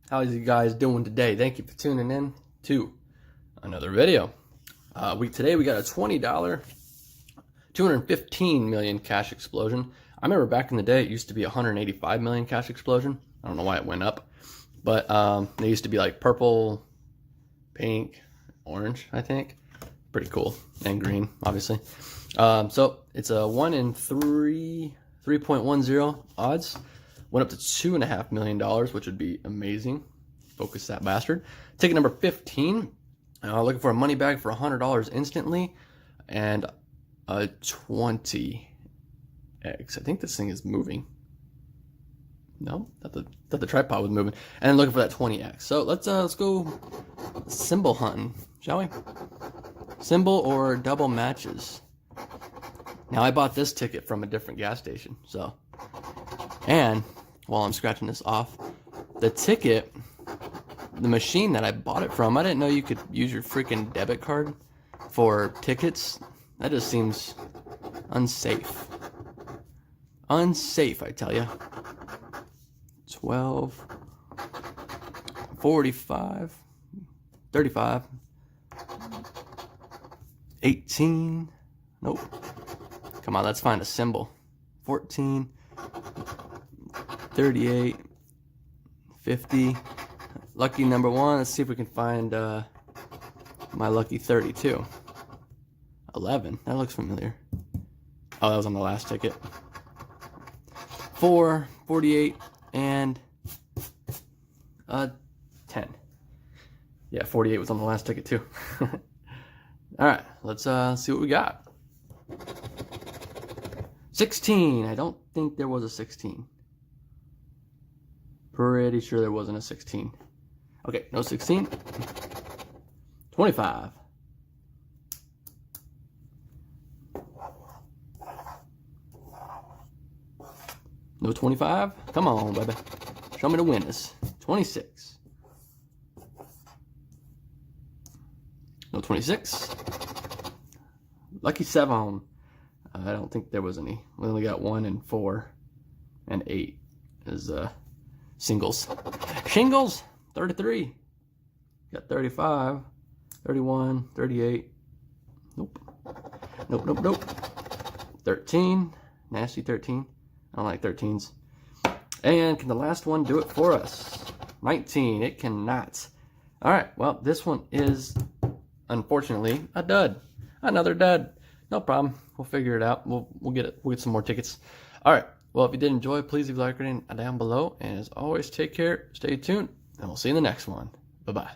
How's you guys doing today? Thank you for tuning in to another video. Today we got a $20 215 million cash explosion. I remember back in the day it used to be 185 million cash explosion. I don't know why it went up, but they used to be like purple, pink, orange, I think. Pretty cool, and green, obviously. So it's a 1 in 3.10 odds. Went up to $2.5 million, which would be amazing. Focus that bastard. Ticket number 15. Looking for a money bag for $100 instantly, and a 20x. I think this thing is moving. No, thought the tripod was moving. And then looking for that 20x. So let's go symbol hunting, shall we? Symbol or double matches. Now I bought this ticket from a different gas station, so. And while I'm scratching this off, the ticket, the machine that I bought it from, I didn't know you could use your freaking debit card for tickets. That just seems unsafe. Unsafe, I tell you. 12, 45, 35, 18. Nope. Come on, let's find a symbol. 14. 38, 50, lucky number 1. Let's see if we can find my lucky 32. 11, that looks familiar. Oh, that was on the last ticket. 4, 48, and 10. Yeah, 48 was on the last ticket too. Alright, let's see what we got. 16, I don't think there was a 16. Pretty sure there wasn't a 16. Okay, no 16. 25. No 25. Come on, baby. Show me the winners. 26. No 26. Lucky 7. I don't think there was any. We only got 1 and 4 and 8 is singles. Shingles, 33. Got 35, 31, 38. Nope. Nope, nope, nope. 13. Nasty 13. I don't like 13s. And can the last one do it for us? 19. It cannot. Alright, well, this one is, unfortunately, a dud. Another dud. No problem. We'll figure it out. We'll get some more tickets. Alright. Well, if you did enjoy, please leave a like rating down below. And as always, take care, stay tuned, and we'll see you in the next one. Bye-bye.